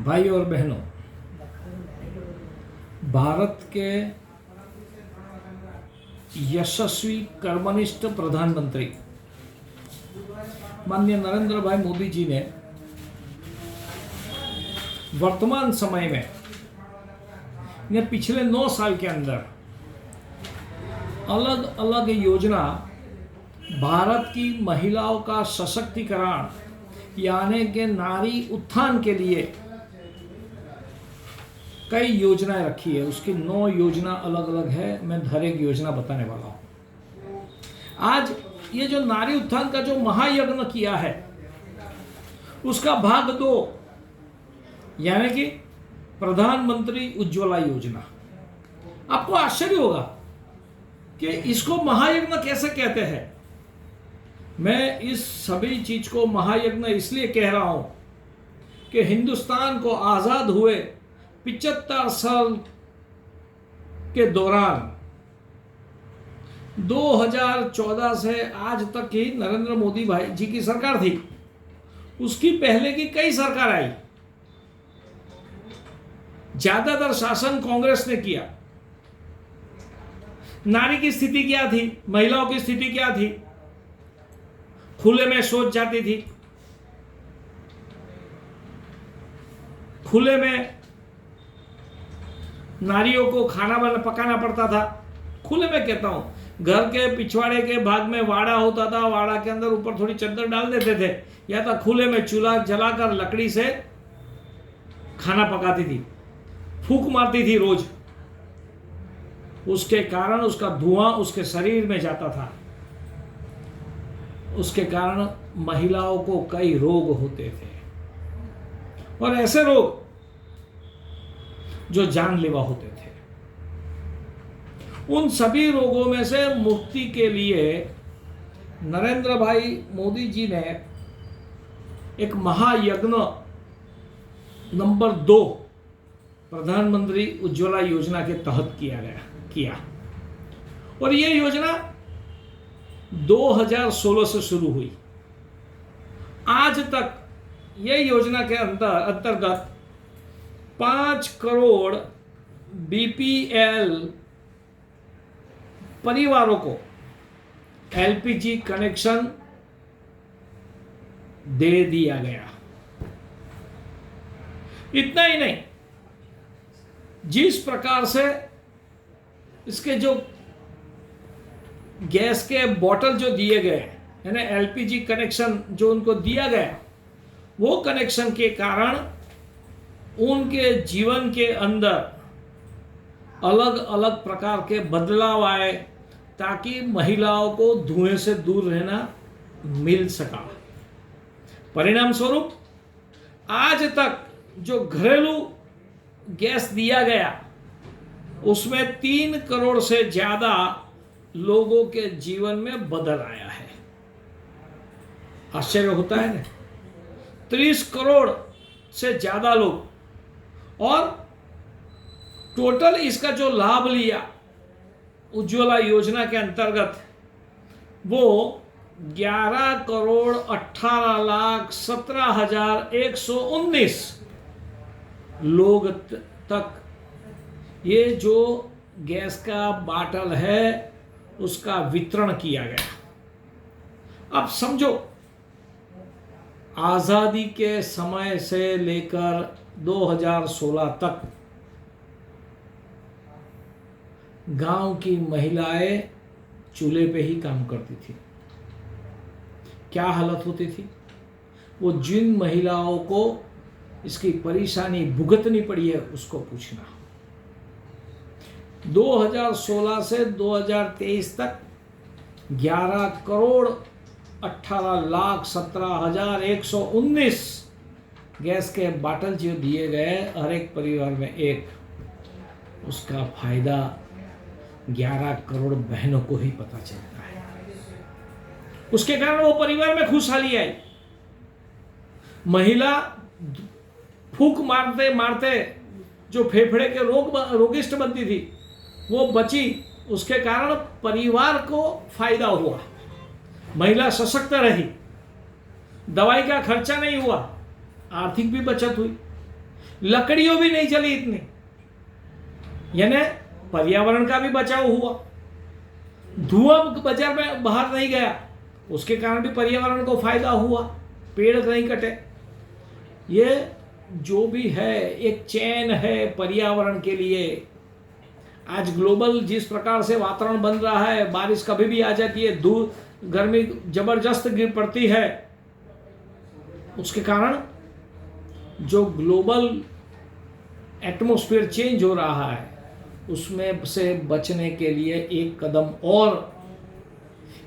भाई और बहनों, भारत के यशस्वी कर्मनिष्ठ प्रधानमंत्री माननीय नरेंद्र भाई मोदी जी ने वर्तमान समय में या पिछले 9 साल के अंदर अलग अलग योजना भारत की महिलाओं का सशक्तिकरण यानी कि नारी उत्थान के लिए कई योजनाएं रखी है। उसकी 9 योजना अलग अलग है। मैं हर एक योजना बताने वाला हूं। आज ये जो नारी उत्थान का जो महायज्ञ किया है उसका भाग 2 यानी कि प्रधानमंत्री उज्ज्वला योजना। आपको आश्चर्य होगा कि इसको महायज्ञ कैसे कहते हैं। मैं इस सभी चीज को महायज्ञ इसलिए कह रहा हूं कि हिंदुस्तान को आजाद हुए 75 साल के दौरान 2014 से आज तक की नरेंद्र मोदी भाई जी की सरकार थी। उसकी पहले की कई सरकार आई, ज्यादातर शासन कांग्रेस ने किया। नारी की स्थिति क्या थी, महिलाओं की स्थिति क्या थी? खुले में शौच जाती थी, खुले में नारियों को खाना पकाना पड़ता था। खुले में कहता हूं, घर के पिछवाड़े के भाग में वाड़ा होता था, वाड़ा के अंदर ऊपर थोड़ी चद्दर डाल देते थे, या तो खुले में चूल्हा जलाकर लकड़ी से खाना पकाती थी, फूंक मारती थी रोज। उसके कारण उसका धुआं उसके शरीर में जाता था। उसके कारण महिलाओं को कई रोग होते थे, और ऐसे रोग जो जानलेवा होते थे। उन सभी रोगों में से मुक्ति के लिए नरेंद्र भाई मोदी जी ने एक महायज्ञ नंबर 2 प्रधानमंत्री उज्ज्वला योजना के तहत किया। और यह योजना 2016 से शुरू हुई। आज तक यह योजना के अंतर्गत 5 करोड़ बीपीएल परिवारों को एलपीजी कनेक्शन दे दिया गया। इतना ही नहीं, जिस प्रकार से इसके जो गैस के बोतल जो दिए गए यानी एलपीजी कनेक्शन जो उनको दिया गया, वो कनेक्शन के कारण उनके जीवन के अंदर अलग अलग प्रकार के बदलाव आए, ताकि महिलाओं को धुएं से दूर रहना मिल सका। परिणाम स्वरूप आज तक जो घरेलू गैस दिया गया उसमें 3 करोड़ से ज्यादा लोगों के जीवन में बदल आया है। आश्चर्य होता है ना। 30 करोड़ से ज्यादा लोग, और टोटल इसका जो लाभ लिया उज्ज्वला योजना के अंतर्गत वो 11 करोड़ 18 लाख 17,119 लोग तक ये जो गैस का बाटल है उसका वितरण किया गया। अब समझो, आजादी के समय से लेकर 2016 तक गांव की महिलाएं चूल्हे पे ही काम करती थी। क्या हालत होती थी? वो जिन महिलाओं को इसकी परेशानी भुगतनी पड़ी है उसको पूछना। 2016 से 2023 तक 11 करोड़ 18 लाख 17,119 गैस के बाटल जो दिए गए, हर एक परिवार में एक, उसका फायदा 11 करोड़ बहनों को ही पता चलता है। उसके कारण वो परिवार में खुशहाली आई। महिला फूंक मारते मारते जो फेफड़े के रोगिष्ट बनती थी वो बची। उसके कारण परिवार को फायदा हुआ, महिला सशक्त रही, दवाई का खर्चा नहीं हुआ, आर्थिक भी बचत हुई। लकड़ियों भी नहीं चली इतनी, यानी पर्यावरण का भी बचाव हुआ। धुआं बाजार में बाहर नहीं गया, उसके कारण भी पर्यावरण को फायदा हुआ, पेड़ नहीं कटे। ये जो भी है एक चैन है पर्यावरण के लिए। आज ग्लोबल जिस प्रकार से वातावरण बन रहा है, बारिश कभी भी आ जाती है, धूप गर्मी जबरदस्त गिर पड़ती है, उसके कारण जो ग्लोबल एटमॉस्फेयर चेंज हो रहा है उसमें से बचने के लिए एक कदम और,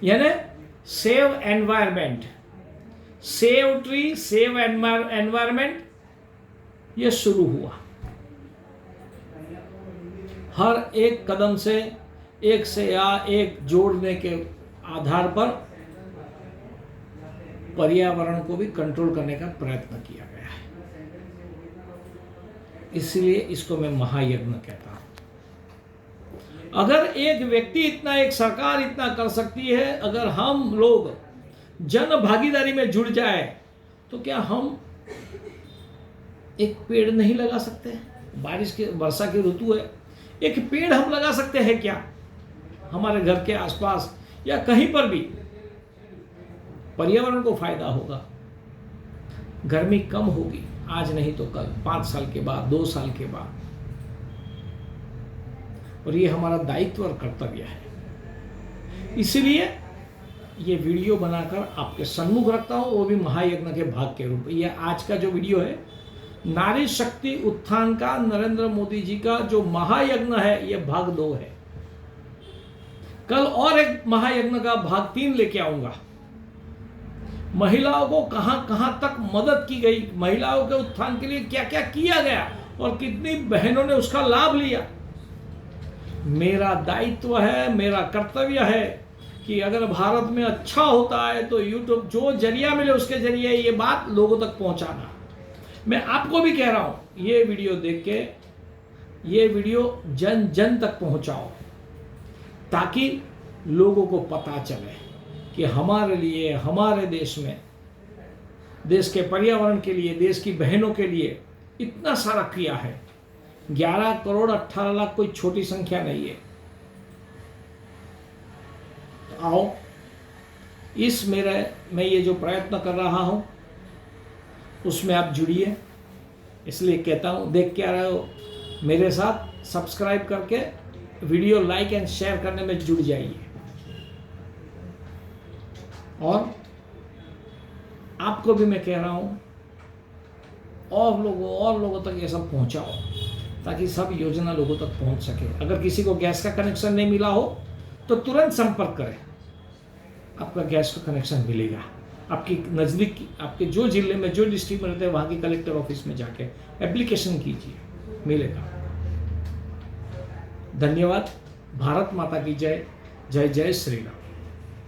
यानी save environment, save tree, save environment, ये शुरू हुआ। हर एक कदम से एक जोड़ने के आधार पर पर्यावरण को भी कंट्रोल करने का प्रयत्न किया गया है। इसलिए इसको मैं महायज्ञ कहता हूं। अगर एक व्यक्ति इतना, एक सरकार इतना कर सकती है, अगर हम लोग जन भागीदारी में जुड़ जाए तो क्या हम एक पेड़ नहीं लगा सकते? वर्षा की ऋतु है, एक पेड़ हम लगा सकते हैं क्या? हमारे घर के आसपास या कहीं पर भी पर्यावरण को फायदा होगा, गर्मी कम होगी, आज नहीं तो कल, 5 साल के बाद, 2 साल के बाद। और ये हमारा दायित्व और कर्तव्य है। इसलिए ये वीडियो बनाकर आपके सम्मुख रखता हूं, वो भी महायज्ञ के भाग के रूप में। ये आज का जो वीडियो है नारी शक्ति उत्थान का, नरेंद्र मोदी जी का जो महायज्ञ है, ये भाग 2 है। कल और एक महायज्ञ का भाग 3 लेके आऊंगा। महिलाओं को कहां कहां तक मदद की गई, महिलाओं के उत्थान के लिए क्या क्या किया गया और कितनी बहनों ने उसका लाभ लिया। मेरा दायित्व है, मेरा कर्तव्य है कि अगर भारत में अच्छा होता है तो यूट्यूब जो जरिया मिले उसके जरिए ये बात लोगों तक पहुंचाना। मैं आपको भी कह रहा हूं, ये वीडियो देख के ये वीडियो जन जन तक पहुंचाओ, ताकि लोगों को पता चले कि हमारे लिए, हमारे देश में, देश के पर्यावरण के लिए, देश की बहनों के लिए इतना सारा किया है। 11 करोड़ 18 लाख कोई छोटी संख्या नहीं है। तो आओ, मैं ये जो प्रयत्न कर रहा हूं उसमें आप जुड़िए। इसलिए कहता हूं, देख के आ रहे हो मेरे साथ, सब्सक्राइब करके वीडियो लाइक एंड शेयर करने में जुड़ जाइए। और आपको भी मैं कह रहा हूं, और लोगों तक ये सब पहुंचाओ, ताकि सब योजना लोगों तक पहुंच सके। अगर किसी को गैस का कनेक्शन नहीं मिला हो तो तुरंत संपर्क करें, आपका गैस का कनेक्शन मिलेगा। आपकी नज़दीक, आपके जो जिले में, जो डिस्ट्रिक्ट में रहते हैं, वहाँ की कलेक्टर ऑफिस में जाके एप्लीकेशन कीजिए, मिलेगा। धन्यवाद। भारत माता की जय। जय जय श्री राम।